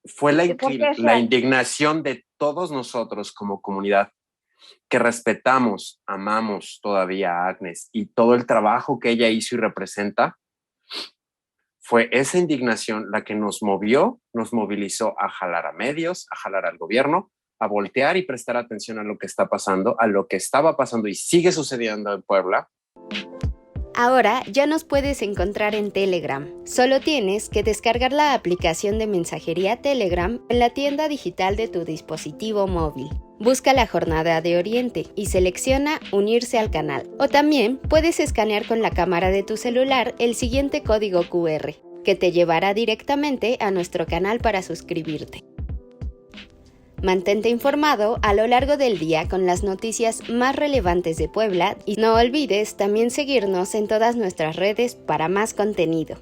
fue ¿Por qué es la real? indignación de todos nosotros como comunidad que respetamos, amamos todavía a Agnes y todo el trabajo que ella hizo y representa. Fue esa indignación la que nos movió, nos movilizó a jalar a medios, a jalar al gobierno, a voltear y prestar atención a lo que está pasando, a lo que estaba pasando y sigue sucediendo en Puebla. Ahora ya nos puedes encontrar en Telegram. Solo tienes que descargar la aplicación de mensajería Telegram en la tienda digital de tu dispositivo móvil. Busca la Jornada de Oriente y selecciona Unirse al canal. O también puedes escanear con la cámara de tu celular el siguiente código QR, que te llevará directamente a nuestro canal para suscribirte. Mantente informado a lo largo del día con las noticias más relevantes de Puebla y no olvides también seguirnos en todas nuestras redes para más contenido.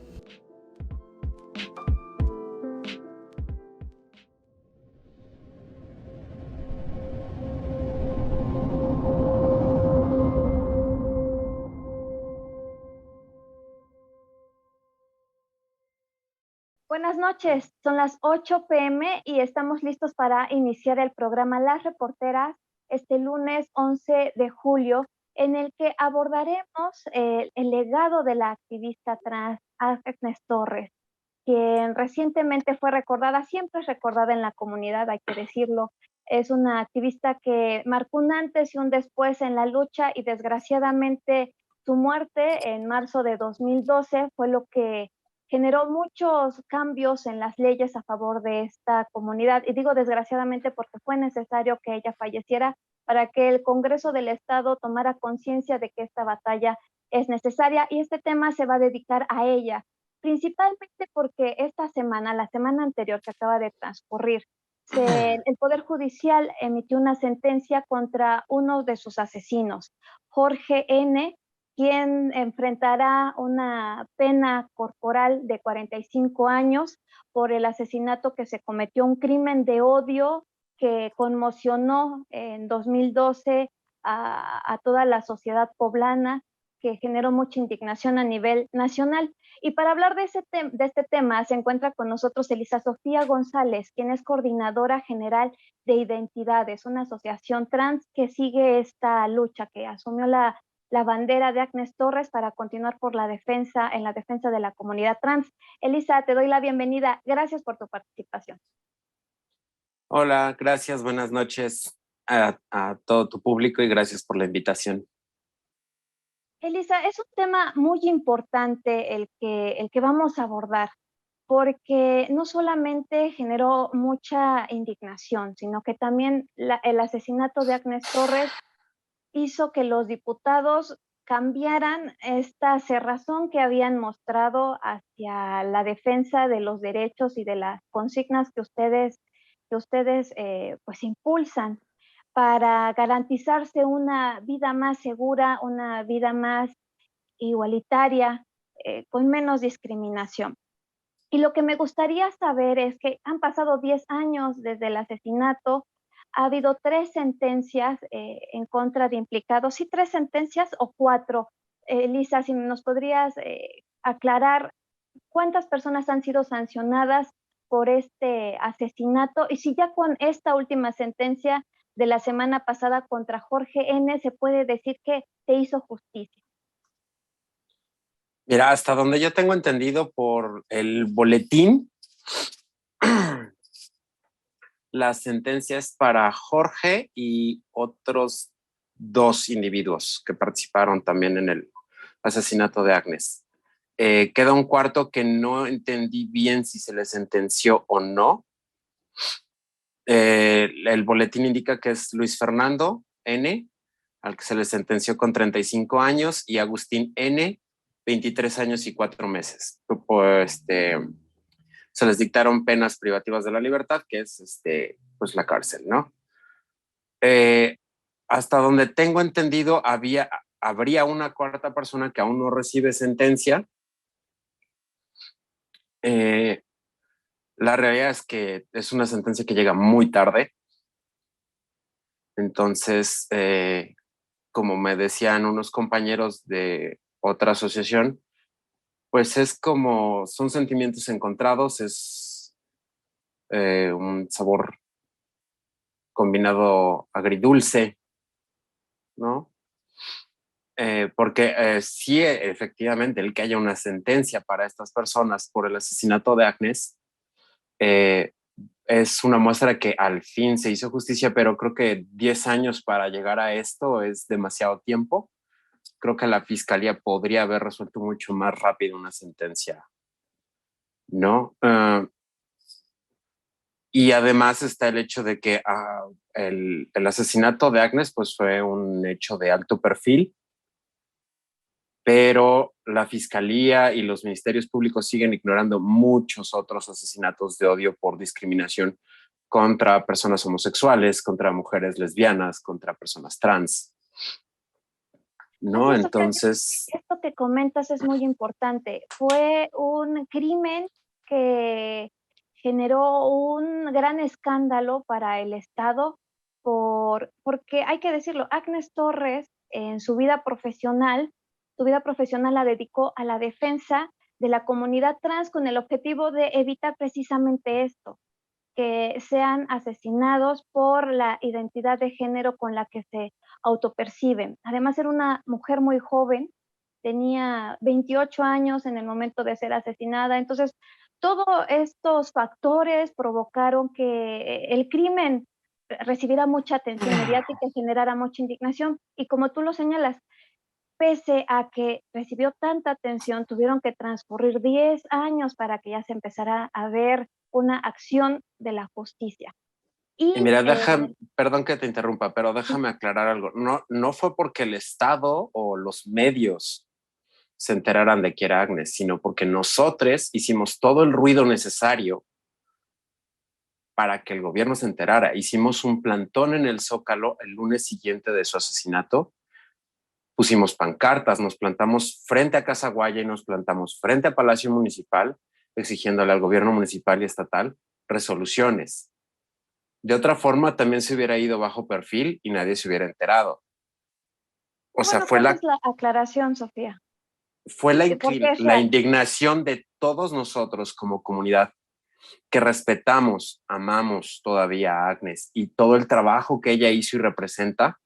Buenas noches, son las 8 p.m. y estamos listos para iniciar el programa Las Reporteras este lunes 11 de julio, en el que abordaremos el legado de la activista trans Agnes Torres, quien recientemente fue recordada, siempre es recordada en la comunidad, hay que decirlo. Es una activista que marcó un antes y un después en la lucha y desgraciadamente su muerte en marzo de 2012 fue lo que generó muchos cambios en las leyes a favor de esta comunidad. Y digo desgraciadamente porque fue necesario que ella falleciera para que el Congreso del Estado tomara conciencia de que esta batalla es necesaria y este tema se va a dedicar a ella, principalmente porque esta semana, la semana anterior que acaba de transcurrir, el Poder Judicial emitió una sentencia contra uno de sus asesinos, Jorge N., quien enfrentará una pena corporal de 45 años por el asesinato que se cometió, un crimen de odio que conmocionó en 2012 a toda la sociedad poblana, que generó mucha indignación a nivel nacional. Y para hablar de este tema se encuentra con nosotros Elisa Sofía González, quien es coordinadora general de Identidades, una asociación trans que sigue esta lucha, que asumió la bandera de Agnes Torres para continuar por la defensa, en la defensa de la comunidad trans. Elisa, te doy la bienvenida. Gracias por tu participación. Hola, gracias, buenas noches a todo tu público y gracias por la invitación. Elisa, es un tema muy importante el que vamos a abordar, porque no solamente generó mucha indignación, sino que también el asesinato de Agnes Torres hizo que los diputados cambiaran esta cerrazón que habían mostrado hacia la defensa de los derechos y de las consignas que ustedes pues impulsan para garantizarse una vida más segura, una vida más igualitaria, con menos discriminación. Y lo que me gustaría saber es que han pasado 10 años desde el asesinato, ha habido 3 sentencias en contra de implicados, ¿sí 3 sentencias o 4? Lisa, si nos podrías aclarar cuántas personas han sido sancionadas por este asesinato y si ya con esta última sentencia de la semana pasada contra Jorge N. se puede decir que se hizo justicia. Mira, hasta donde yo tengo entendido por el boletín, la sentencia es para Jorge y otros 2 individuos que participaron también en el asesinato de Agnes. Queda un cuarto que no entendí bien si se le sentenció o no. El boletín indica que es Luis Fernando N., al que se le sentenció con 35 años, y Agustín N., 23 años y 4 meses. Se les dictaron penas privativas de la libertad, que es pues la cárcel, ¿no? Hasta donde tengo entendido, habría una cuarta persona que aún no recibe sentencia. La realidad es que es una sentencia que llega muy tarde. Entonces, como me decían unos compañeros de otra asociación, pues es como, son sentimientos encontrados, un sabor combinado agridulce, ¿no? Porque sí, efectivamente, el que haya una sentencia para estas personas por el asesinato de Agnes es una muestra que al fin se hizo justicia, pero creo que 10 años para llegar a esto es demasiado tiempo. Creo que la fiscalía podría haber resuelto mucho más rápido una sentencia, ¿no? Y además está el hecho de que el asesinato de Agnes pues fue un hecho de alto perfil, pero la fiscalía y los ministerios públicos siguen ignorando muchos otros asesinatos de odio por discriminación contra personas homosexuales, contra mujeres lesbianas, contra personas trans, ¿no? Oye, Sofía, Entonces, esto que comentas es muy importante. Fue un crimen que generó un gran escándalo para el Estado porque hay que decirlo, Agnes Torres en su vida profesional la dedicó a la defensa de la comunidad trans con el objetivo de evitar precisamente esto, que sean asesinados por la identidad de género con la que se autoperciben. Además, era una mujer muy joven, tenía 28 años en el momento de ser asesinada. Entonces, todos estos factores provocaron que el crimen recibiera mucha atención mediática y generara mucha indignación. Y como tú lo señalas, pese a que recibió tanta atención, tuvieron que transcurrir 10 años para que ya se empezara a ver una acción de la justicia. y Y mira, perdón que te interrumpa, pero déjame aclarar algo. No, no fue porque el Estado o los medios se enteraran de que era Agnes, sino porque nosotros hicimos todo el ruido necesario para que el gobierno se enterara. Hicimos un plantón en el Zócalo el lunes siguiente de su asesinato. Pusimos pancartas, nos plantamos frente a Casa Guaya y nos plantamos frente a Palacio Municipal, exigiéndole al gobierno municipal y estatal resoluciones. De otra forma, también se hubiera ido bajo perfil y nadie se hubiera enterado. O sea, bueno, ¿cuál es la aclaración, Sofía? fue Porque es la real. indignación de todos nosotros como comunidad que respetamos, amamos todavía a Agnes y todo el trabajo que ella hizo y representa.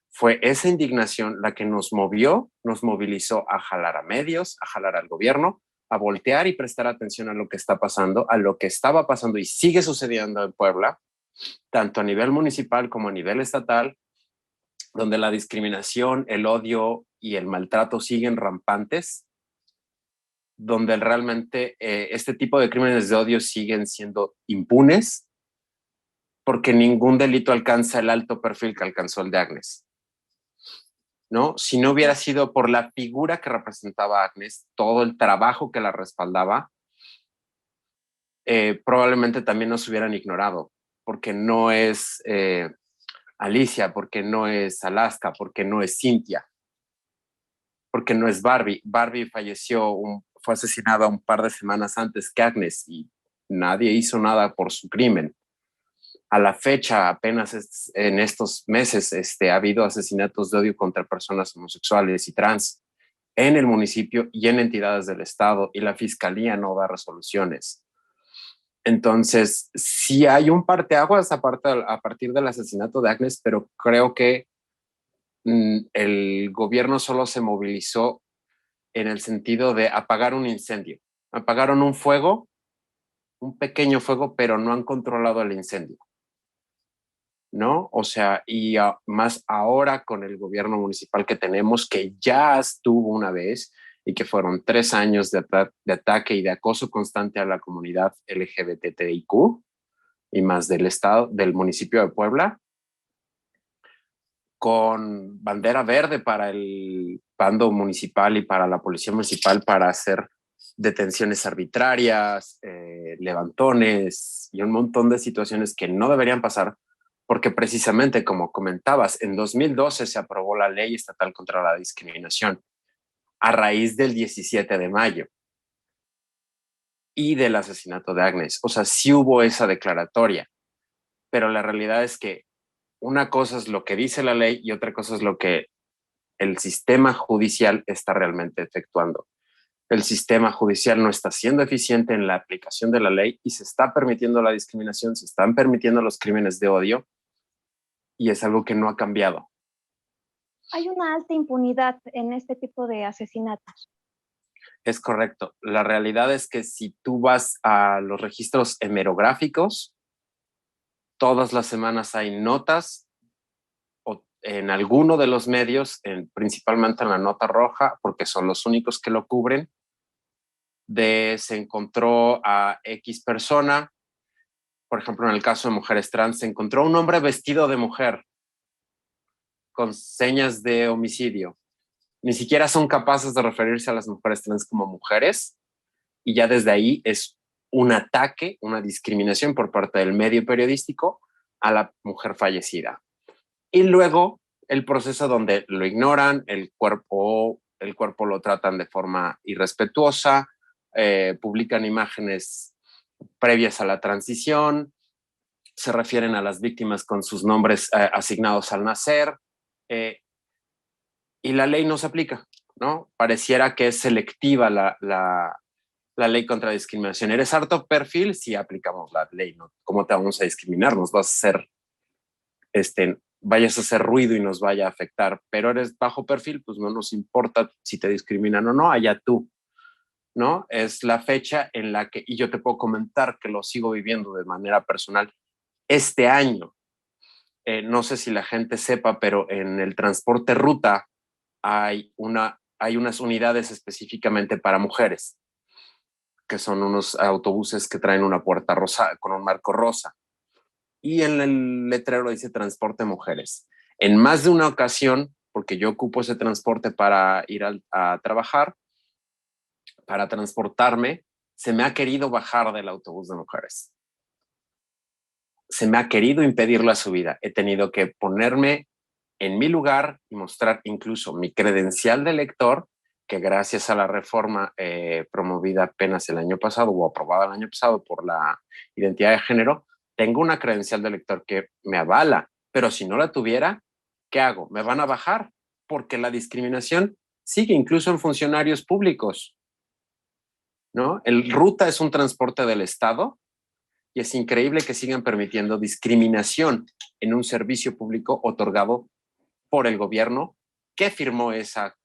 Fue esa indignación la que nos movió, nos movilizó a jalar a medios, a jalar al gobierno, a voltear y prestar atención a lo que está pasando, a lo que estaba pasando y sigue sucediendo en Puebla, tanto a nivel municipal como a nivel estatal, donde la discriminación, el odio y el maltrato siguen rampantes, donde realmente este tipo de crímenes de odio siguen siendo impunes, porque ningún delito alcanza el alto perfil que alcanzó el de Agnes, ¿no? Si no hubiera sido por la figura que representaba a Agnes, todo el trabajo que la respaldaba, probablemente también nos hubieran ignorado, porque no es Alicia, porque no es Alaska, porque no es Cintia, porque no es Barbie. Barbie fue asesinada un par de semanas antes que Agnes y nadie hizo nada por su crimen. A la fecha, apenas en estos meses, ha habido asesinatos de odio contra personas homosexuales y trans en el municipio y en entidades del Estado, y la fiscalía no da resoluciones. Entonces, sí hay un parteaguas a partir del asesinato de Agnes, pero creo que el gobierno solo se movilizó en el sentido de apagar un incendio. Apagaron un fuego, un pequeño fuego, pero no han controlado el incendio, ¿no? O sea, y más ahora con el gobierno municipal que tenemos, que ya estuvo una vez y que fueron 3 años de ataque y de acoso constante a la comunidad LGBTIQ y más del estado, del municipio de Puebla, con bandera verde para el bando municipal y para la policía municipal para hacer detenciones arbitrarias, levantones y un montón de situaciones que no deberían pasar, porque precisamente, como comentabas, en 2012 se aprobó la Ley Estatal contra la Discriminación a raíz del 17 de mayo y del asesinato de Agnes. O sea, sí hubo esa declaratoria, pero la realidad es que una cosa es lo que dice la ley y otra cosa es lo que el sistema judicial está realmente efectuando. el sistema judicial no está siendo eficiente en la aplicación de la ley y se está permitiendo la discriminación, se están permitiendo los crímenes de odio y es algo que no ha cambiado. Hay una alta impunidad en este tipo de asesinatos. Es correcto. La realidad es que si tú vas a los registros hemerográficos, todas las semanas hay notas o en alguno de los medios, principalmente en la nota roja, porque son los únicos que lo cubren, se encontró a X persona, por ejemplo, en el caso de mujeres trans, se encontró un hombre vestido de mujer con señas de homicidio. Ni siquiera son capaces de referirse a las mujeres trans como mujeres y ya desde ahí es un ataque, una discriminación por parte del medio periodístico a la mujer fallecida. Y luego el proceso donde lo ignoran, el cuerpo lo tratan de forma irrespetuosa, publican imágenes previas a la transición, se refieren a las víctimas con sus nombres asignados al nacer, y la ley no se aplica, ¿no? Pareciera que es selectiva la ley contra discriminación. ¿Eres alto perfil? Sí, aplicamos la ley, ¿no? ¿Cómo te vamos a discriminar? Nos vas a hacer, vayas a hacer ruido y nos vaya a afectar, pero eres bajo perfil, pues no nos importa si te discriminan o no, allá tú, ¿no? Es la fecha en la que, y yo te puedo comentar que lo sigo viviendo de manera personal, este año, no sé si la gente sepa, pero en el transporte ruta hay unas unidades específicamente para mujeres, que son unos autobuses que traen una puerta rosa con un marco rosa. Y en el letrero dice transporte mujeres. En más de una ocasión, porque yo ocupo ese transporte para ir a trabajar, para transportarme, se me ha querido bajar del autobús de mujeres. Se me ha querido impedir la subida. He tenido que ponerme en mi lugar y mostrar incluso mi credencial de lector, que gracias a la reforma promovida apenas el año pasado o aprobada el año pasado por la identidad de género, tengo una credencial de lector que me avala, pero si no la tuviera, ¿qué hago? Me van a bajar porque la discriminación sigue incluso en funcionarios públicos, ¿no? El ruta es un transporte del Estado y es increíble que sigan permitiendo discriminación en un servicio público otorgado por el gobierno que firmó esa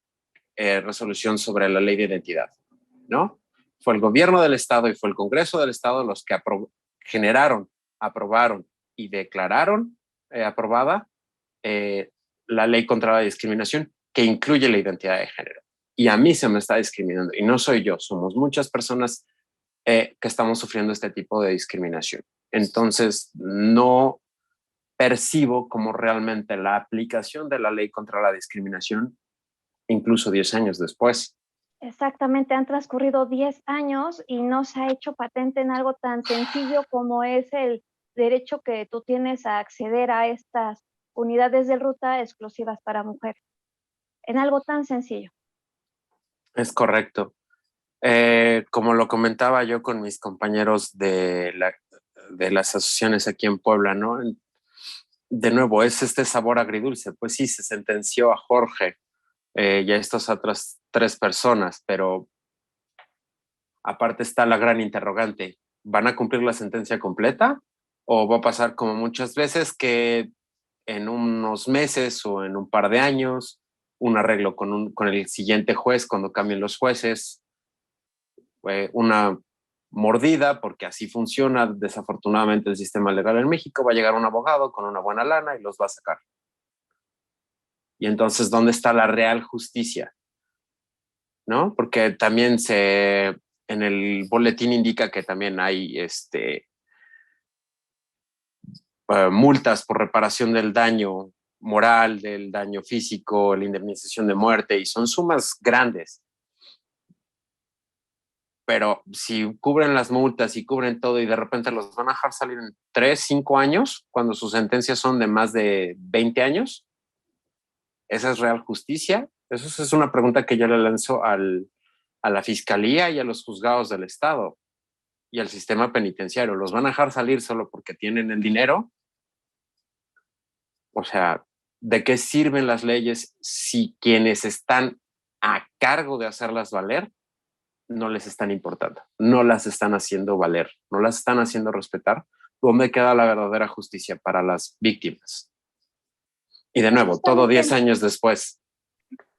resolución sobre la ley de identidad, ¿no? Fue el gobierno del Estado y fue el Congreso del Estado los que generaron, aprobaron y declararon aprobada la ley contra la discriminación que incluye la identidad de género. Y a mí se me está discriminando y no soy yo, somos muchas personas que estamos sufriendo este tipo de discriminación. Entonces, no percibo como realmente la aplicación de la ley contra la discriminación, incluso 10 años después. Exactamente, han transcurrido 10 años y no se ha hecho patente en algo tan sencillo como es el derecho que tú tienes a acceder a estas unidades de ruta exclusivas para mujeres. En algo tan sencillo. Es correcto. Como lo comentaba yo con mis compañeros de las asociaciones aquí en Puebla, ¿no? De nuevo, es este sabor agridulce. Pues sí, se sentenció a Jorge y a estas otras 3 personas, pero aparte está la gran interrogante. ¿Van a cumplir la sentencia completa? ¿O va a pasar como muchas veces que en unos meses o en un par de años, un arreglo con el siguiente juez cuando cambien los jueces, una mordida, porque así funciona desafortunadamente el sistema legal en México, va a llegar un abogado con una buena lana y los va a sacar? Y entonces, ¿dónde está la real justicia? ¿No? Porque también en el boletín indica que también hay multas por reparación del daño moral, del daño físico, la indemnización de muerte, y son sumas grandes. Pero si cubren las multas y cubren todo y de repente los van a dejar salir en 3, 5 años, cuando sus sentencias son de más de 20 años, ¿esa es real justicia? Eso es una pregunta que yo le lanzo a la fiscalía y a los juzgados del Estado y al sistema penitenciario. ¿Los van a dejar salir solo porque tienen el dinero? O sea, ¿de qué sirven las leyes si quienes están a cargo de hacerlas valer no les están importando, no las están haciendo valer, no las están haciendo respetar. ¿Dónde queda la verdadera justicia para las víctimas? Y de Es nuevo, todo justamente 10 años después.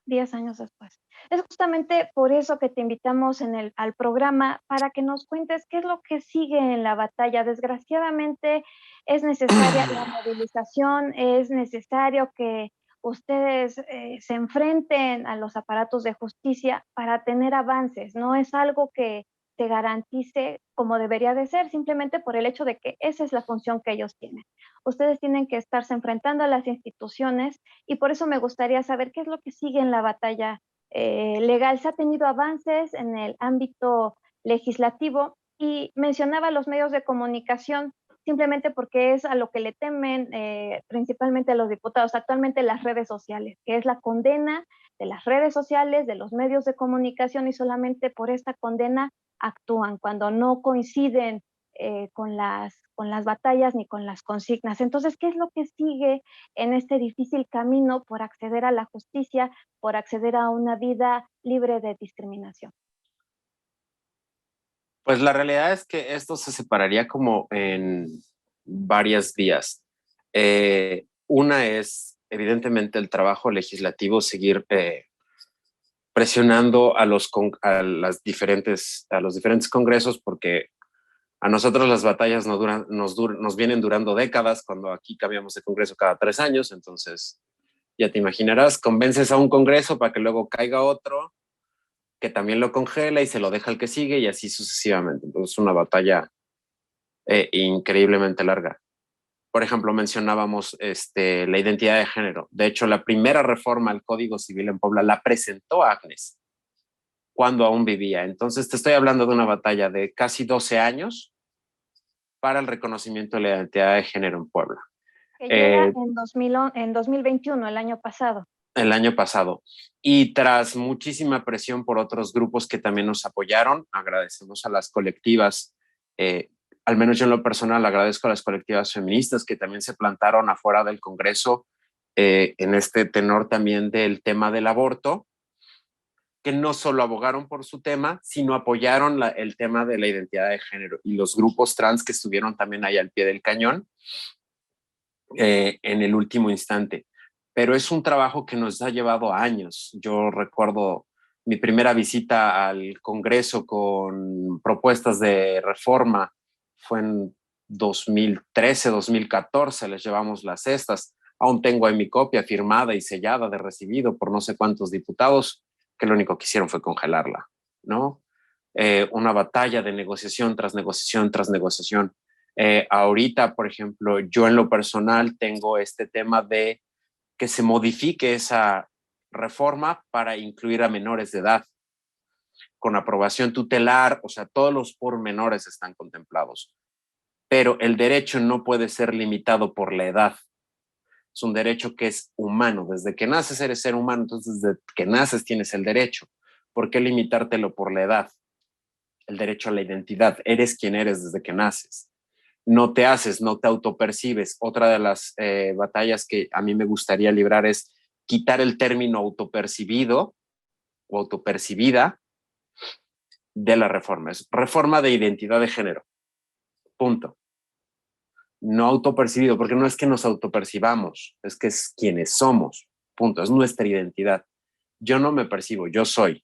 10 años después. Es justamente por eso que te invitamos al programa para que nos cuentes qué es lo que sigue en la batalla. Desgraciadamente es necesaria la movilización, es necesario que ustedes se enfrenten a los aparatos de justicia para tener avances. No es algo que se garantice como debería de ser, simplemente por el hecho de que esa es la función que ellos tienen. Ustedes tienen que estarse enfrentando a las instituciones y por eso me gustaría saber qué es lo que sigue en la batalla legal. ¿Se ha tenido avances en el ámbito legislativo? Y mencionaba los medios de comunicación simplemente porque es a lo que le temen principalmente a los diputados actualmente, las redes sociales, que es la condena de las redes sociales, de los medios de comunicación, y solamente por esta condena actúan cuando no coinciden con las batallas ni con las consignas. Entonces, ¿qué es lo que sigue en este difícil camino por acceder a la justicia, por acceder a una vida libre de discriminación? Pues la realidad es que esto se separaría como en varias vías. Una es, evidentemente, el trabajo legislativo, seguir presionando a los diferentes congresos, porque a nosotros las batallas nos vienen durando décadas, cuando aquí cambiamos de congreso cada 3 años. Entonces ya te imaginarás, convences a un congreso para que luego caiga otro que también lo congela y se lo deja al que sigue, y así sucesivamente. Entonces es una batalla increíblemente larga. Por ejemplo, mencionábamos la identidad de género. De hecho, la primera reforma al Código Civil en Puebla la presentó Agnes cuando aún vivía. Entonces te estoy hablando de una batalla de casi 12 años para el reconocimiento de la identidad de género en Puebla. Que llega en 2021, el año pasado. El año pasado. Y tras muchísima presión por otros grupos que también nos apoyaron, agradecemos a las colectivas, al menos yo en lo personal agradezco a las colectivas feministas que también se plantaron afuera del Congreso en este tenor también del tema del aborto, que no solo abogaron por su tema, sino apoyaron el tema de la identidad de género, y los grupos trans que estuvieron también ahí al pie del cañón en el último instante. Pero es un trabajo que nos ha llevado años. Yo recuerdo mi primera visita al Congreso con propuestas de reforma, fue en 2013, 2014, les llevamos las cestas. Aún tengo ahí mi copia firmada y sellada de recibido por no sé cuántos diputados, que lo único que hicieron fue congelarla, ¿no? Una batalla de negociación tras negociación tras negociación. Ahorita, por ejemplo, yo en lo personal tengo este tema de que se modifique esa reforma para incluir a menores de edad, con aprobación tutelar. O sea, todos los pormenores están contemplados, pero el derecho no puede ser limitado por la edad. Es un derecho que es humano. Desde que naces eres ser humano, entonces desde que naces tienes el derecho. ¿Por qué limitártelo por la edad? El derecho a la identidad. Eres quien eres desde que naces. No te haces, no te autopercibes. Otra de las batallas que a mí me gustaría librar es quitar el término autopercibido o autopercibida de la reforma. Es reforma de identidad de género. Punto. No autopercibido, porque no es que nos autopercibamos, es que es quienes somos. Punto. Es nuestra identidad. Yo no me percibo, yo soy.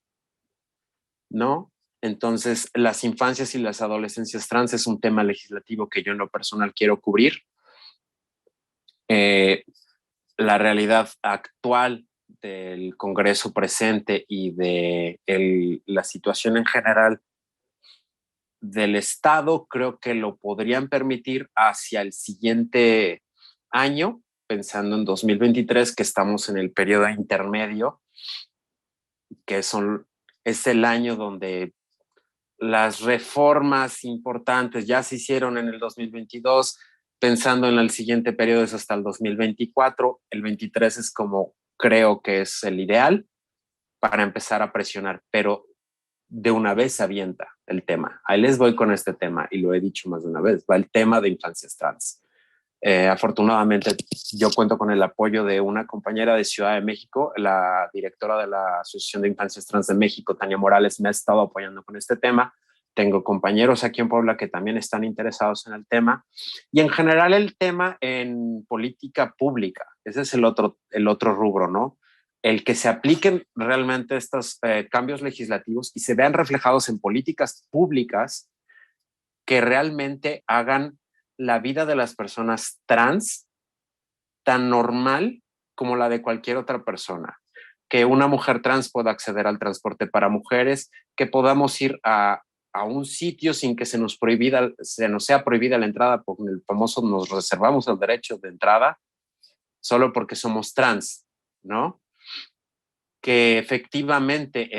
¿No? Entonces, las infancias y las adolescencias trans es un tema legislativo que yo en lo personal quiero cubrir. La realidad actual del Congreso presente y de la situación en general del Estado, creo que lo podrían permitir hacia el siguiente año, pensando en 2023, que estamos en el periodo intermedio, que es el año donde las reformas importantes ya se hicieron en el 2022, pensando en el siguiente periodo es hasta el 2024, el 23 es como creo que es el ideal para empezar a presionar, pero de una vez se avienta el tema. Ahí les voy con este tema, y lo he dicho más de una vez, va el tema de infancias trans. Afortunadamente, yo cuento con el apoyo de una compañera de Ciudad de México, la directora de la Asociación de Infancias Trans de México, Tania Morales, me ha estado apoyando con este tema. Tengo compañeros aquí en Puebla que también están interesados en el tema. Y en general el tema en política pública, ese es el otro rubro, ¿no? El que se apliquen realmente estos cambios legislativos y se vean reflejados en políticas públicas que realmente hagan la vida de las personas trans tan normal como la de cualquier otra persona. Que una mujer trans pueda acceder al transporte para mujeres, que podamos ir a un sitio sin que se nos sea prohibida la entrada, por el famoso nos reservamos el derecho de entrada solo porque somos trans, ¿no? Que efectivamente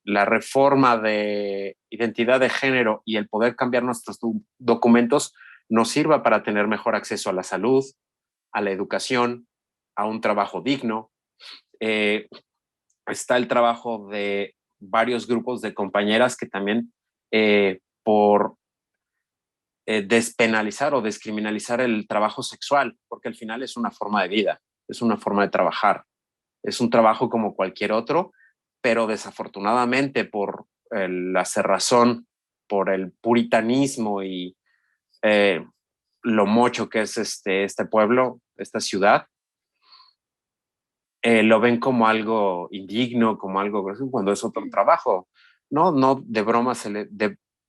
la reforma de identidad de género y el poder cambiar nuestros documentos nos sirva para tener mejor acceso a la salud, a la educación, a un trabajo digno. Está el trabajo de varios grupos de compañeras que también por despenalizar o descriminalizar el trabajo sexual, porque al final es una forma de vida, es una forma de trabajar, es un trabajo como cualquier otro, pero desafortunadamente por la cerrazón, por el puritanismo y lo mocho que es este pueblo, esta ciudad, lo ven como algo indigno, como algo cuando es otro trabajo. No de broma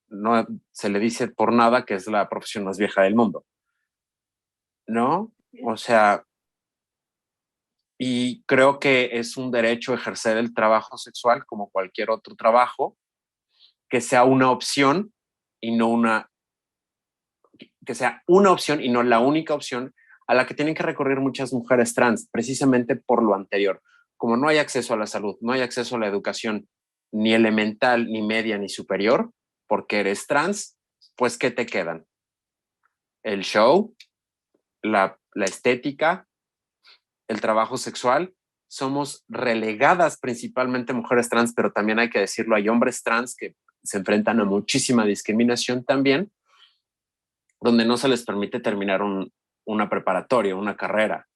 no se le dice por nada que es la profesión más vieja del mundo, ¿no? O sea, y creo que es un derecho ejercer el trabajo sexual como cualquier otro trabajo, que sea una opción y no que sea una opción y no la única opción a la que tienen que recurrir muchas mujeres trans, precisamente por lo anterior. Como no hay acceso a la salud, no hay acceso a la educación, ni elemental, ni media, ni superior, porque eres trans, pues ¿qué te quedan? El show, la estética, el trabajo sexual. Somos relegadas principalmente mujeres trans, pero también hay que decirlo, hay hombres trans que se enfrentan a muchísima discriminación también, donde no se les permite terminar una preparatoria, una carrera,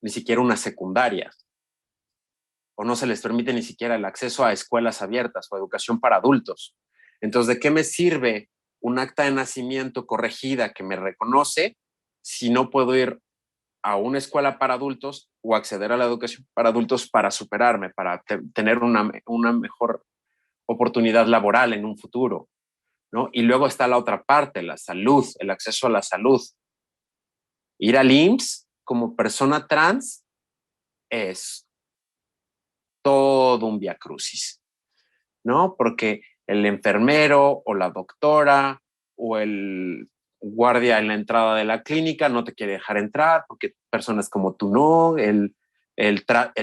ni siquiera una secundaria, o no se les permite ni siquiera el acceso a escuelas abiertas o educación para adultos. Entonces, ¿de qué me sirve un acta de nacimiento corregida que me reconoce si no puedo ir a una escuela para adultos o acceder a la educación para adultos para superarme, para tener una mejor oportunidad laboral en un futuro, ¿no? Y luego está la otra parte, la salud, el acceso a la salud. Ir al IMSS como persona trans es todo un viacrucis, ¿no? Porque el enfermero o la doctora o el guardia en la entrada de la clínica no te quiere dejar entrar porque personas como tú no, el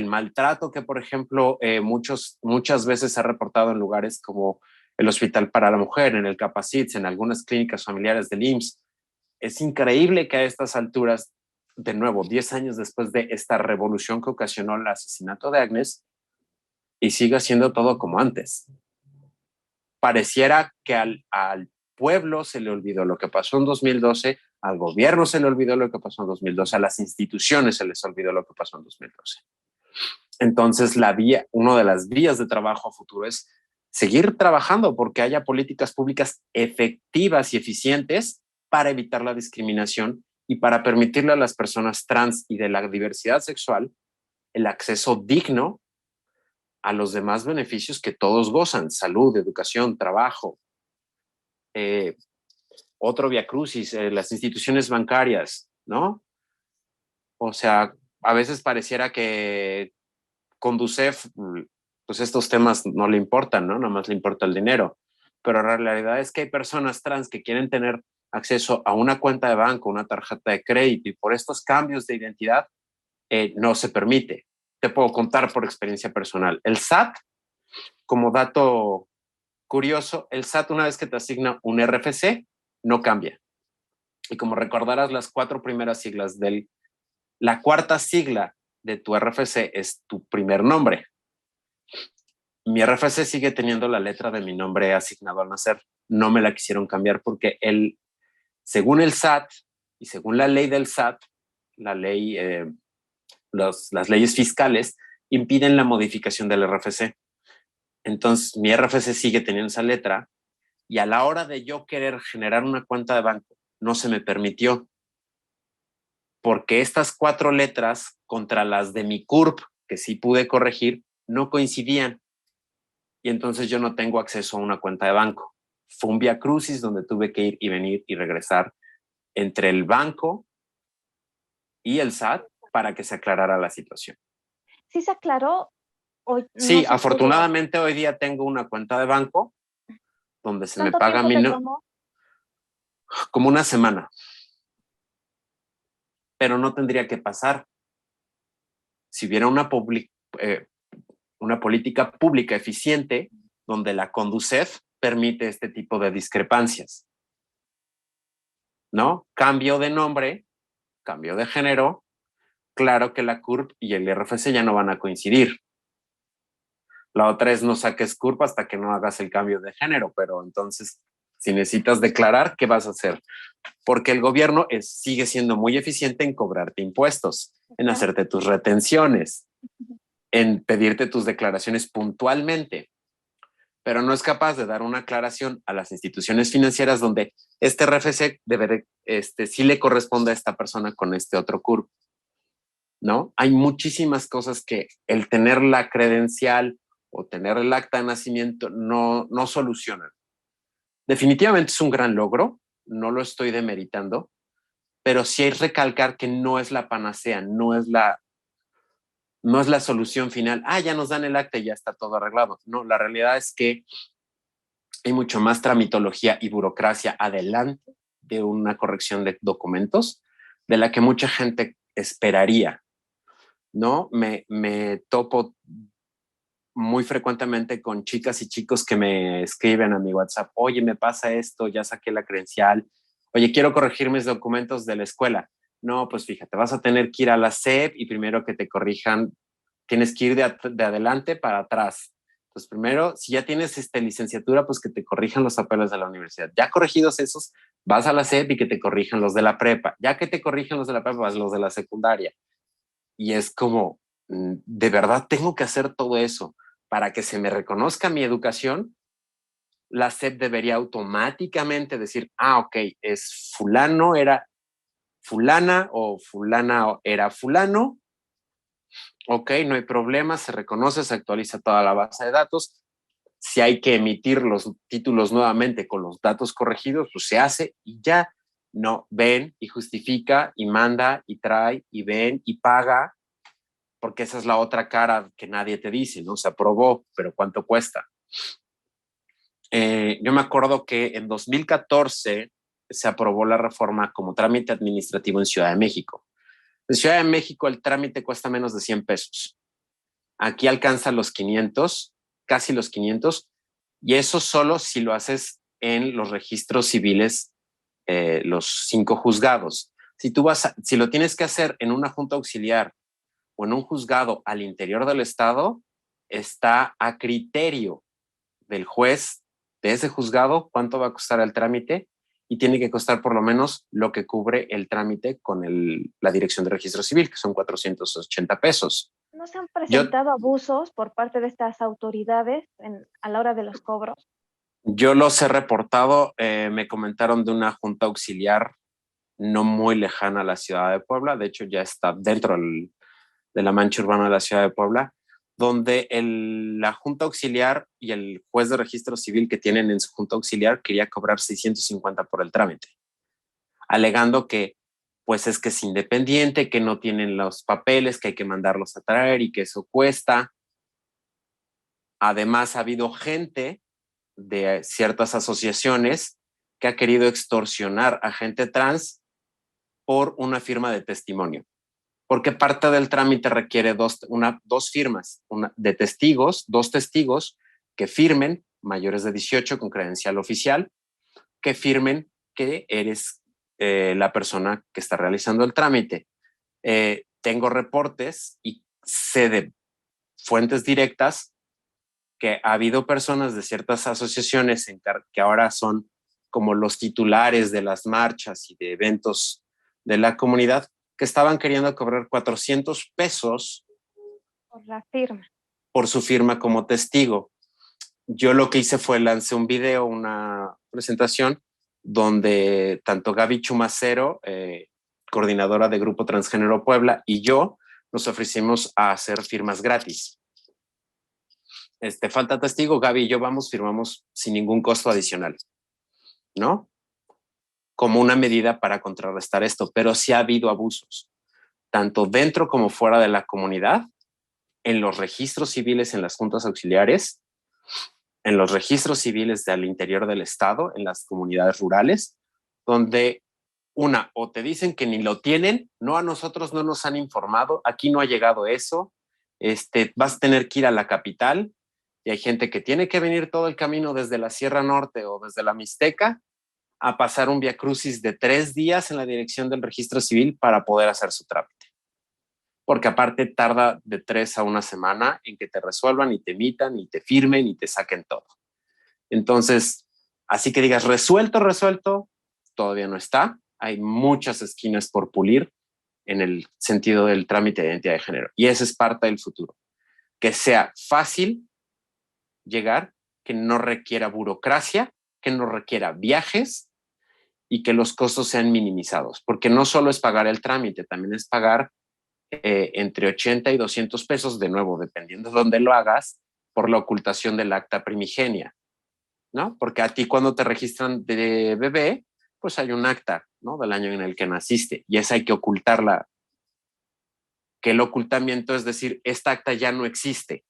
maltrato que, por ejemplo, muchas veces se ha reportado en lugares como el Hospital para la Mujer, en el Capacits, en algunas clínicas familiares del IMSS. Es increíble que a estas alturas, de nuevo, 10 años después de esta revolución que ocasionó el asesinato de Agnes, y siga siendo todo como antes. Pareciera que al pueblo se le olvidó lo que pasó en 2012, al gobierno se le olvidó lo que pasó en 2012, a las instituciones se les olvidó lo que pasó en 2012. Entonces, una de las vías de trabajo a futuro es seguir trabajando porque haya políticas públicas efectivas y eficientes para evitar la discriminación y para permitirle a las personas trans y de la diversidad sexual el acceso digno a los demás beneficios que todos gozan: salud, educación, trabajo. Otro viacrucis, las instituciones bancarias, ¿no? O sea, a veces pareciera que Conducef, pues estos temas no le importan, ¿no? Nada más le importa el dinero. Pero la realidad es que hay personas trans que quieren tener acceso a una cuenta de banco, una tarjeta de crédito, y por estos cambios de identidad no se permite. Te puedo contar por experiencia personal. El SAT, como dato curioso, el SAT, una vez que te asigna un RFC, no cambia. Y como recordarás, las 4 primeras siglas la cuarta sigla de tu RFC es tu primer nombre. Mi RFC sigue teniendo la letra de mi nombre asignado al nacer. No me la quisieron cambiar porque según el SAT, Y según la ley del SAT, la ley, las leyes fiscales impiden la modificación del RFC. Entonces, mi RFC sigue teniendo esa letra y a la hora de yo querer generar una cuenta de banco, no se me permitió porque estas 4 letras contra las de mi CURP, que sí pude corregir, no coincidían. Y entonces yo no tengo acceso a una cuenta de banco. Fue un viacrucis donde tuve que ir y venir y regresar entre el banco y el SAT para que se aclarara la situación. ¿Sí se aclaró o no Sí, se pudo? afortunadamente hoy día tengo una cuenta de banco donde se me ¿Cuánto paga tiempo te tomó? como una semana. Pero no tendría que pasar. Si hubiera una política pública eficiente donde la Conducef permite este tipo de discrepancias, ¿no? Cambio de nombre, cambio de género, claro que la CURP y el RFC ya no van a coincidir. La otra es no saques CURP hasta que no hagas el cambio de género, pero entonces, si necesitas declarar, ¿qué vas a hacer? Porque el gobierno sigue siendo muy eficiente en cobrarte impuestos, en hacerte tus retenciones, en pedirte tus declaraciones puntualmente, pero no es capaz de dar una aclaración a las instituciones financieras donde este RFC sí le corresponde a esta persona con este otro CURP, ¿no? Hay muchísimas cosas que el tener la credencial o tener el acta de nacimiento no solucionan. Definitivamente es un gran logro, no lo estoy demeritando, pero sí hay que recalcar que no es la panacea, no es la solución final. Ya nos dan el acta y ya está todo arreglado. No, la realidad es que hay mucho más tramitología y burocracia adelante de una corrección de documentos de la que mucha gente esperaría, ¿no? Me topo muy frecuentemente con chicas y chicos que me escriben a mi WhatsApp, oye, me pasa esto, ya saqué la credencial, oye, quiero corregir mis documentos de la escuela. No, pues fíjate, vas a tener que ir a la SEP y primero que te corrijan, tienes que ir de adelante para atrás. Pues primero, si ya tienes licenciatura, pues que te corrijan los papeles de la universidad. Ya corregidos esos, vas a la SEP y que te corrijan los de la prepa. Ya que te corrijan los de la prepa, vas los de la secundaria. Y es como, de verdad tengo que hacer todo eso para que se me reconozca mi educación. La SEP debería automáticamente decir, ok, es fulano, era fulana o fulana era fulano. Ok, no hay problema, se reconoce, se actualiza toda la base de datos. Si hay que emitir los títulos nuevamente con los datos corregidos, pues se hace y ya. No, ven y justifica y manda y trae y ven y paga, porque esa es la otra cara que nadie te dice, ¿no? Se aprobó, pero ¿cuánto cuesta? Yo me acuerdo que en 2014 se aprobó la reforma como trámite administrativo en Ciudad de México. En Ciudad de México el trámite cuesta menos de 100 pesos. Aquí alcanza los 500, casi los 500, y eso solo si lo haces en los registros civiles, los 5 juzgados. Si lo tienes que hacer en una junta auxiliar o en un juzgado al interior del estado, está a criterio del juez de ese juzgado cuánto va a costar el trámite y tiene que costar por lo menos lo que cubre el trámite con la Dirección de Registro Civil, que son 480 pesos. ¿No se han presentado abusos por parte de estas autoridades a la hora de los cobros? Yo los he reportado, me comentaron de una junta auxiliar no muy lejana a la ciudad de Puebla, de hecho ya está dentro de la mancha urbana de la ciudad de Puebla, donde la junta auxiliar y el juez de registro civil que tienen en su junta auxiliar quería cobrar 650 por el trámite, alegando que pues es que es independiente, que no tienen los papeles, que hay que mandarlos a traer y que eso cuesta. Además, ha habido gente de ciertas asociaciones que ha querido extorsionar a gente trans por una firma de testimonio, porque parte del trámite requiere dos firmas, una de testigos, 2 testigos que firmen, mayores de 18 con credencial oficial, que firmen que eres la persona que está realizando el trámite. Tengo reportes y sé de fuentes directas que ha habido personas de ciertas asociaciones que ahora son como los titulares de las marchas y de eventos de la comunidad que estaban queriendo cobrar 400 pesos Por la firma. por su firma como testigo. Yo lo que hice fue lancé un video, una presentación, donde tanto Gaby Chumacero, coordinadora de Grupo Transgénero Puebla, y yo nos ofrecimos a hacer firmas gratis. Falta testigo, Gaby y yo vamos, firmamos sin ningún costo adicional, ¿no? Como una medida para contrarrestar esto, pero sí ha habido abusos, tanto dentro como fuera de la comunidad, en los registros civiles, en las juntas auxiliares, en los registros civiles del interior del estado, en las comunidades rurales, donde o te dicen que ni lo tienen, no, a nosotros no nos han informado, aquí no ha llegado eso, vas a tener que ir a la capital, y hay gente que tiene que venir todo el camino desde la Sierra Norte o desde la Mixteca a pasar un viacrucis de 3 días en la dirección del registro civil para poder hacer su trámite. Porque aparte tarda de 3 a 1 semana en que te resuelvan y te emitan y te firmen y te saquen todo. Entonces, así que digas resuelto, todavía no está. Hay muchas esquinas por pulir en el sentido del trámite de identidad de género. Y ese es parte del futuro. Que sea fácil llegar, que no requiera burocracia, que no requiera viajes y que los costos sean minimizados. Porque no solo es pagar el trámite, también es pagar entre 80 y 200 pesos, de nuevo, dependiendo de dónde lo hagas, por la ocultación del acta primigenia, ¿no? Porque a ti cuando te registran de bebé, pues hay un acta, ¿no? Del año en el que naciste, y esa hay que ocultarla. Que el ocultamiento es decir, esta acta ya no existe,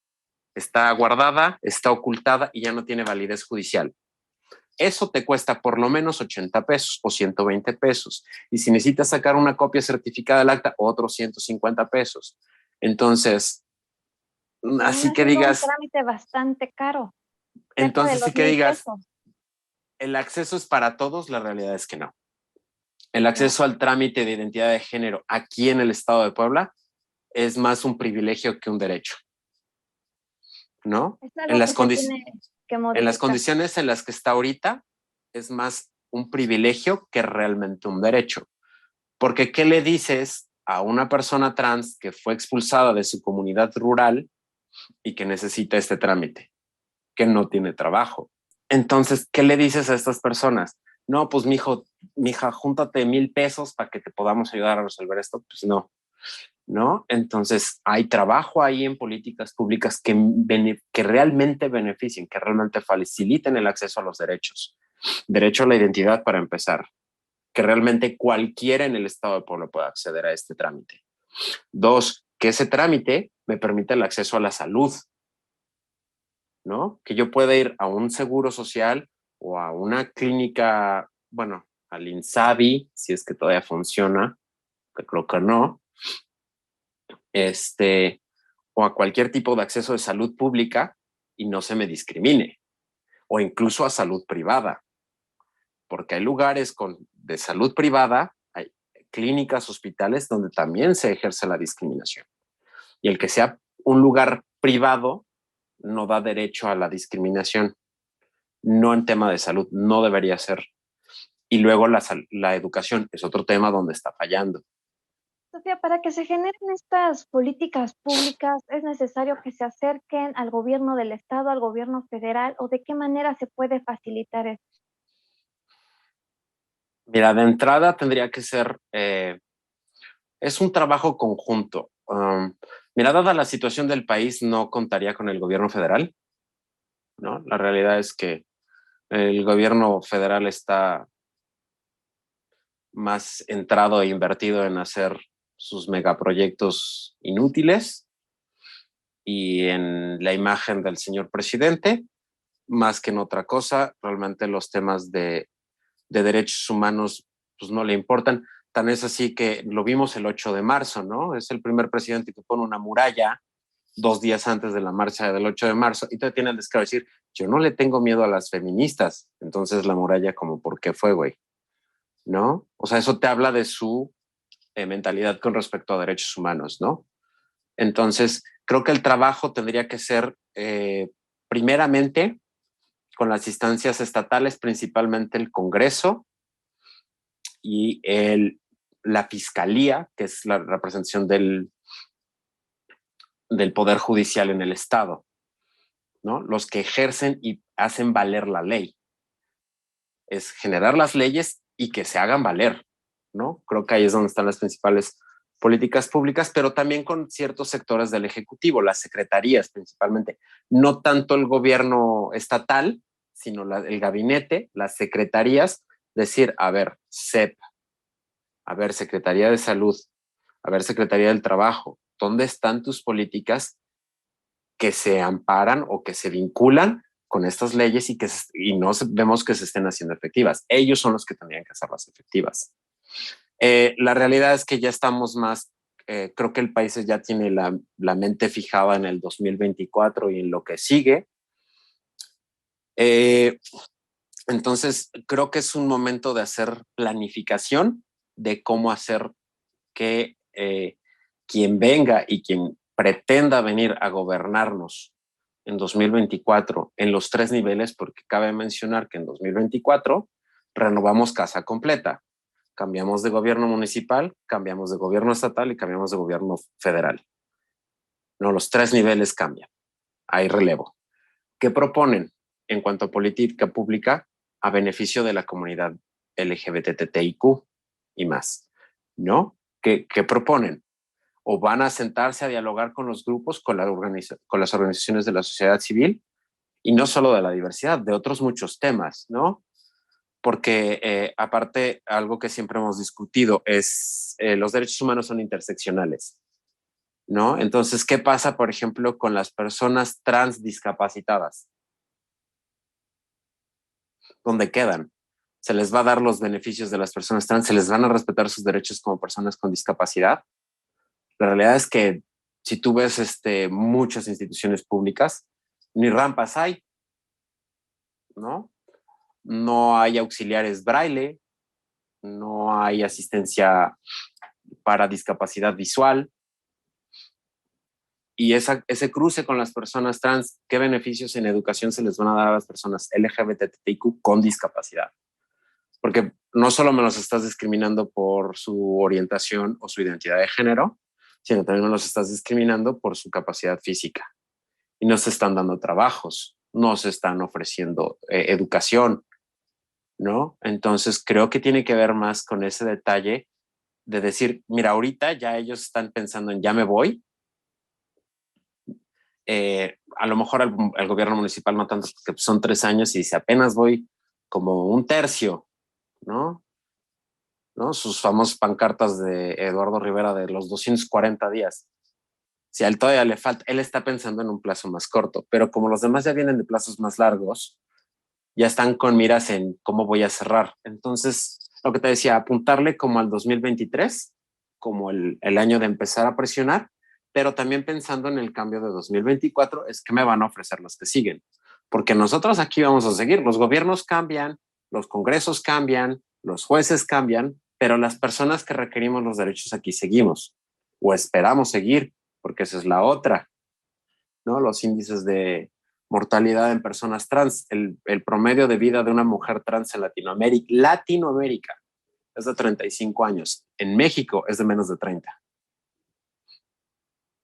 está guardada, está ocultada y ya no tiene validez judicial. Eso te cuesta por lo menos 80 pesos o 120 pesos. Y si necesitas sacar una copia certificada del acta, otros 150 pesos. Entonces, así que digas... un trámite bastante caro. Entonces, sí que digas, ¿el acceso es para todos? La realidad es que no. El acceso al trámite de identidad de género aquí en el estado de Puebla es más un privilegio que un derecho, ¿no? En las condiciones en las que está ahorita, es más un privilegio que realmente un derecho. Porque ¿qué le dices a una persona trans que fue expulsada de su comunidad rural y que necesita este trámite? Que no tiene trabajo. Entonces, ¿qué le dices a estas personas? No, pues mija, júntate 1,000 pesos para que te podamos ayudar a resolver esto. Pues no, ¿no? Entonces, hay trabajo ahí en políticas públicas que realmente beneficien, que realmente faciliten el acceso a los derechos. Derecho a la identidad, para empezar, que realmente cualquiera en el estado de Puebla pueda acceder a este trámite. 2, que ese trámite me permita el acceso a la salud, ¿no? Que yo pueda ir a un seguro social o a una clínica, bueno, al INSABI, si es que todavía funciona, que creo que no, o a cualquier tipo de acceso de salud pública y no se me discrimine, o incluso a salud privada, porque hay lugares de salud privada, hay clínicas, hospitales donde también se ejerce la discriminación. Y el que sea un lugar privado no da derecho a la discriminación, no en tema de salud, no debería ser. Y luego la educación es otro tema donde está fallando. Sofía, para que se generen estas políticas públicas, ¿es necesario que se acerquen al gobierno del estado, al gobierno federal, o de qué manera se puede facilitar esto? Mira, de entrada tendría que ser, es un trabajo conjunto. Mira, dada la situación del país, no contaría con el gobierno federal, ¿no? La realidad es que el gobierno federal está más entrado e invertido en hacer sus megaproyectos inútiles y en la imagen del señor presidente, más que en otra cosa. Realmente los temas de derechos humanos pues no le importan. Tan es así que lo vimos el 8 de marzo, ¿no? Es el primer presidente que pone una muralla 2 días antes de la marcha del 8 de marzo y todavía tiene el descaro de decir, yo no le tengo miedo a las feministas. Entonces la muralla como, ¿por qué fue, güey? ¿No? O sea, eso te habla de su mentalidad con respecto a derechos humanos, ¿no? Entonces, creo que el trabajo tendría que ser primeramente con las instancias estatales, principalmente el Congreso y la fiscalía, que es la representación del poder judicial en el Estado, ¿no? Los que ejercen y hacen valer la ley. Es generar las leyes y que se hagan valer, ¿no? Creo que ahí es donde están las principales políticas públicas, pero también con ciertos sectores del Ejecutivo, las secretarías principalmente, no tanto el gobierno estatal, sino el gabinete, las secretarías, decir, a ver, CEP, a ver, Secretaría de Salud, a ver, Secretaría del Trabajo, ¿dónde están tus políticas que se amparan o que se vinculan con estas leyes y no vemos que se estén haciendo efectivas? Ellos son los que tendrían que hacerlas efectivas. La realidad es que ya estamos más, creo que el país ya tiene la mente fijada en el 2024 y en lo que sigue. Entonces, creo que es un momento de hacer planificación de cómo hacer que quien venga y quien pretenda venir a gobernarnos en 2024 en los 3 niveles, porque cabe mencionar que en 2024 renovamos casa completa. Cambiamos de gobierno municipal, cambiamos de gobierno estatal y cambiamos de gobierno federal. No, los 3 niveles cambian. Hay relevo. ¿Qué proponen en cuanto a política pública a beneficio de la comunidad LGBTTIQ y más? ¿No? ¿Qué proponen? O van a sentarse a dialogar con los grupos, con las organizaciones de la sociedad civil, y no solo de la diversidad, de otros muchos temas, ¿no? Porque aparte, algo que siempre hemos discutido es los derechos humanos son interseccionales, ¿no? Entonces, ¿qué pasa, por ejemplo, con las personas trans discapacitadas? ¿Dónde quedan? ¿Se les va a dar los beneficios de las personas trans? ¿Se les van a respetar sus derechos como personas con discapacidad? La realidad es que si tú ves muchas instituciones públicas, ni rampas hay, ¿no? No hay auxiliares braille, no hay asistencia para discapacidad visual. Y ese cruce con las personas trans, ¿qué beneficios en educación se les van a dar a las personas LGBTIQ con discapacidad? Porque no solo me los estás discriminando por su orientación o su identidad de género, sino también me los estás discriminando por su capacidad física. Y no se están dando trabajos, no se están ofreciendo educación, ¿no? Entonces creo que tiene que ver más con ese detalle de decir, mira, ahorita ya ellos están pensando en ya me voy. A lo mejor el gobierno municipal no tanto, porque son 3 años y si apenas voy como un tercio, ¿no? Sus famosas pancartas de Eduardo Rivera de los 240 días. Si a él todavía le falta, él está pensando en un plazo más corto, pero como los demás ya vienen de plazos más largos, ya están con miras en cómo voy a cerrar. Entonces, lo que te decía, apuntarle como al 2023, como el año de empezar a presionar, pero también pensando en el cambio de 2024, es que me van a ofrecer los que siguen. Porque nosotros aquí vamos a seguir, los gobiernos cambian, los congresos cambian, los jueces cambian, pero las personas que requerimos los derechos aquí seguimos o esperamos seguir, porque esa es la otra, ¿no? Los índices de mortalidad en personas trans, el promedio de vida de una mujer trans en Latinoamérica es de 35 años, en México es de menos de 30.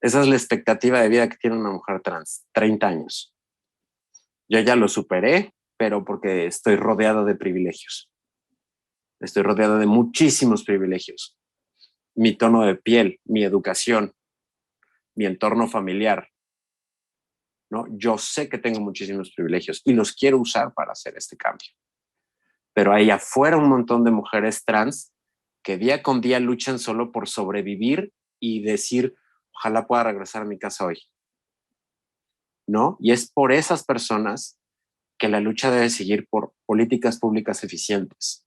Esa es la expectativa de vida que tiene una mujer trans, 30 años. Yo ya lo superé, pero porque estoy rodeado de privilegios. Estoy rodeado de muchísimos privilegios. Mi tono de piel, mi educación, mi entorno familiar, ¿no? Yo sé que tengo muchísimos privilegios y los quiero usar para hacer este cambio. Pero hay afuera un montón de mujeres trans que día con día luchan solo por sobrevivir y decir, ojalá pueda regresar a mi casa hoy, ¿no? Y es por esas personas que la lucha debe seguir por políticas públicas eficientes,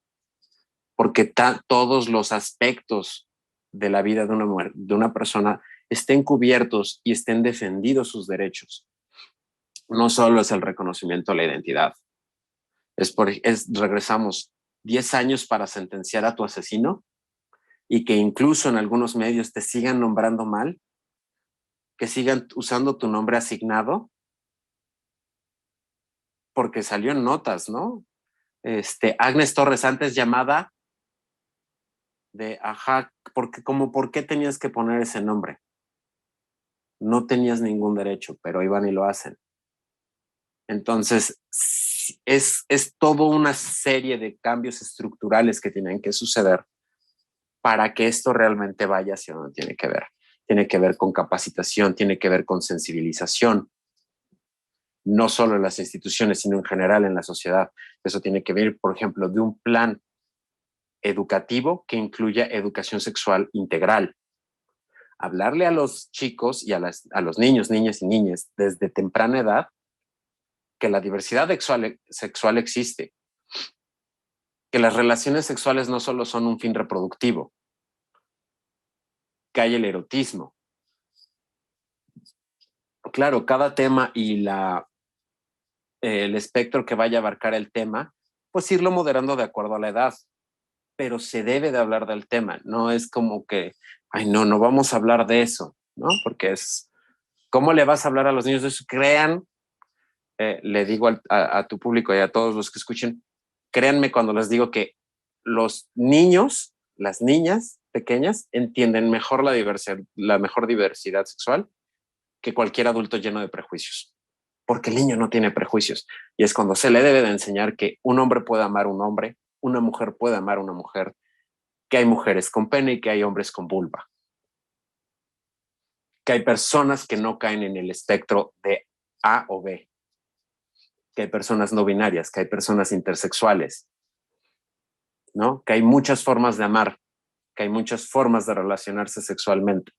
porque todos los aspectos de la vida de una mujer, de una persona, estén cubiertos y estén defendidos sus derechos. No solo es el reconocimiento a la identidad, regresamos 10 años para sentenciar a tu asesino y que incluso en algunos medios te sigan nombrando mal, que sigan usando tu nombre asignado, porque salió en notas, ¿no? Agnes Torres, antes llamada ajá, ¿por qué tenías que poner ese nombre? No tenías ningún derecho, pero iban y lo hacen. Entonces, es toda una serie de cambios estructurales que tienen que suceder para que esto realmente vaya hacia donde tiene que ver. Tiene que ver con capacitación, tiene que ver con sensibilización, no solo en las instituciones, sino en general en la sociedad. Eso tiene que ver, por ejemplo, de un plan educativo que incluya educación sexual integral. Hablarle a los chicos y a los niños, niñas y niñas desde temprana edad que la diversidad sexual existe, que las relaciones sexuales no solo son un fin reproductivo, que hay el erotismo. Claro, cada tema y el espectro que vaya a abarcar el tema, pues irlo moderando de acuerdo a la edad, pero se debe de hablar del tema, no es como que, ay, no vamos a hablar de eso, ¿no? Porque ¿cómo le vas a hablar a los niños de eso? Le digo a tu público y a todos los que escuchen, créanme cuando les digo que los niños, las niñas pequeñas entienden mejor la mejor diversidad sexual que cualquier adulto lleno de prejuicios, porque el niño no tiene prejuicios y es cuando se le debe de enseñar que un hombre puede amar a un hombre, una mujer puede amar a una mujer, que hay mujeres con pene y que hay hombres con vulva, que hay personas que no caen en el espectro de A o B, que hay personas no binarias, que hay personas intersexuales, ¿no? Que hay muchas formas de amar, que hay muchas formas de relacionarse sexualmente.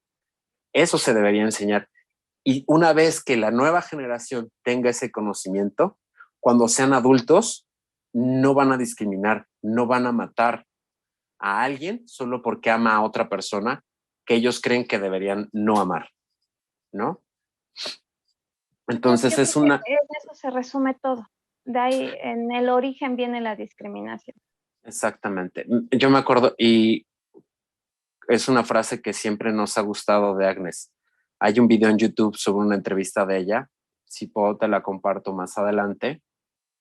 Eso se debería enseñar. Y una vez que la nueva generación tenga ese conocimiento, cuando sean adultos, no van a discriminar, no van a matar a alguien solo porque ama a otra persona que ellos creen que deberían no amar, ¿no? Entonces Yo creo que en eso se resume todo. De ahí, en el origen viene la discriminación. Exactamente. Yo me acuerdo, y es una frase que siempre nos ha gustado de Agnes. Hay un video en YouTube sobre una entrevista de ella. Si puedo, te la comparto más adelante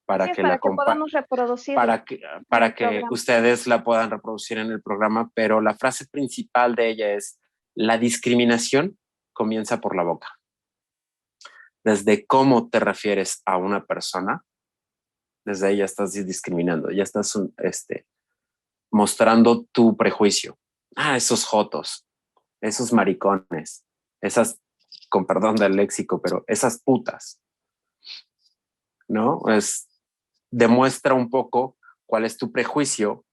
para que Para que podamos reproducirla. para que ustedes la puedan reproducir en el programa, pero la frase principal de ella es: la discriminación comienza por la boca. Desde cómo te refieres a una persona, desde ahí ya estás discriminando, ya estás mostrando tu prejuicio. Esos jotos, esos maricones, esas, con perdón del léxico, pero esas putas, ¿no? Demuestra un poco cuál es tu prejuicio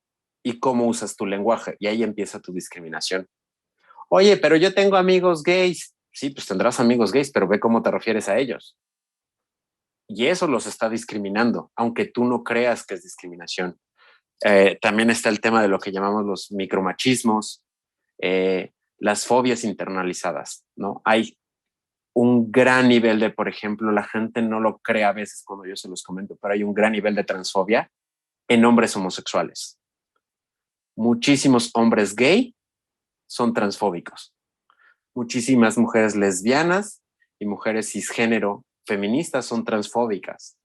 y cómo usas tu lenguaje, y ahí empieza tu discriminación. Oye, pero yo tengo amigos gays. Sí, pues tendrás amigos gays, pero ve cómo te refieres a ellos. Y eso los está discriminando, aunque tú no creas que es discriminación. También está el tema de lo que llamamos los micromachismos, las fobias internalizadas, ¿no? Hay un gran nivel de, por ejemplo, la gente no lo cree a veces cuando yo se los comento, pero hay un gran nivel de transfobia en hombres homosexuales. Muchísimos hombres gay son transfóbicos. Muchísimas mujeres lesbianas y mujeres cisgénero feministas son transfóbicas.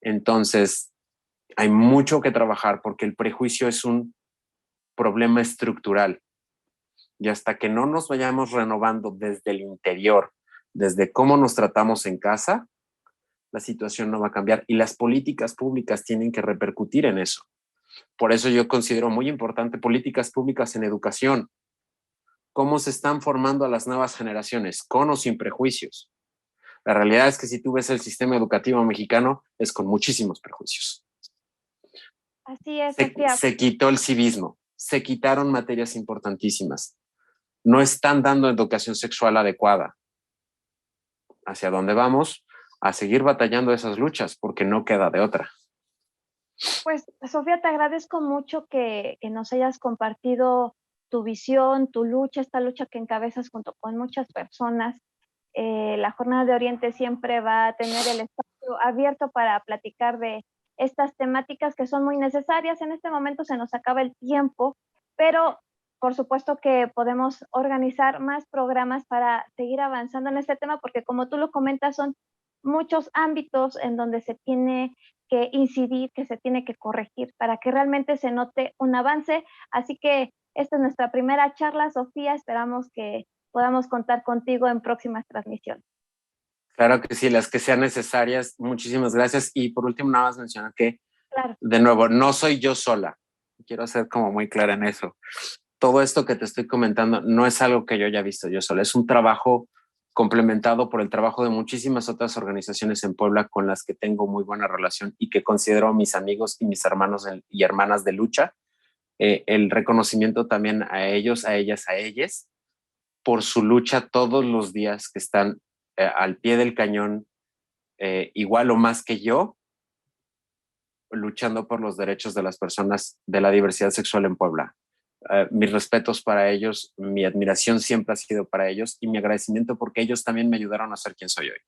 Entonces, hay mucho que trabajar porque el prejuicio es un problema estructural. Y hasta que no nos vayamos renovando desde el interior, desde cómo nos tratamos en casa, la situación no va a cambiar y las políticas públicas tienen que repercutir en eso. Por eso yo considero muy importante políticas públicas en educación. ¿Cómo se están formando a las nuevas generaciones? Con o sin prejuicios. La realidad es que si tú ves el sistema educativo mexicano, es con muchísimos prejuicios. Así es, se quitó el civismo, se quitaron materias importantísimas. No están dando educación sexual adecuada. ¿Hacia dónde vamos? A seguir batallando esas luchas, porque no queda de otra. Pues, Sofía, te agradezco mucho que nos hayas compartido tu visión, tu lucha, esta lucha que encabezas junto con muchas personas. La Jornada de Oriente siempre va a tener el espacio abierto para platicar de estas temáticas que son muy necesarias. En este momento se nos acaba el tiempo, pero por supuesto que podemos organizar más programas para seguir avanzando en este tema, porque como tú lo comentas, son muchos ámbitos en donde se tiene que incidir, que se tiene que corregir para que realmente se note un avance. Así que Esta es nuestra primera charla, Sofía. Esperamos que podamos contar contigo en próximas transmisiones. Claro que sí, las que sean necesarias. Muchísimas gracias. Y por último, nada más mencionar que, Claro. de nuevo, no soy yo sola. Quiero ser como muy clara en eso. Todo esto que te estoy comentando no es algo que yo haya visto yo sola. Es un trabajo complementado por el trabajo de muchísimas otras organizaciones en Puebla con las que tengo muy buena relación y que considero mis amigos y mis hermanos y hermanas de lucha. El reconocimiento también a ellos, a ellas, a ellas, por su lucha todos los días que están al pie del cañón, igual o más que yo, luchando por los derechos de las personas de la diversidad sexual en Puebla. Mis respetos para ellos, mi admiración siempre ha sido para ellos y mi agradecimiento porque ellos también me ayudaron a ser quien soy hoy.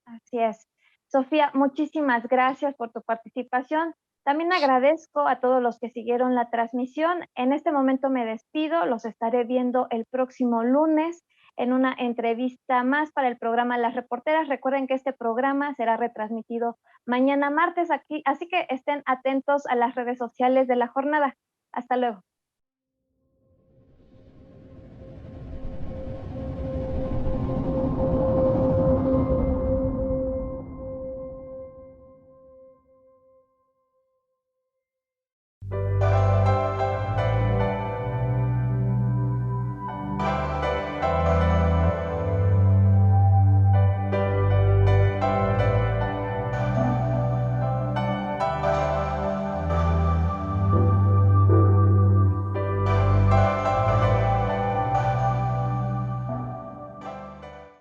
Así es. Sofía, muchísimas gracias por tu participación. También agradezco a todos los que siguieron la transmisión. En este momento me despido, los estaré viendo el próximo lunes en una entrevista más para el programa Las Reporteras. Recuerden que este programa será retransmitido mañana martes aquí, así que estén atentos a las redes sociales de la jornada. Hasta luego.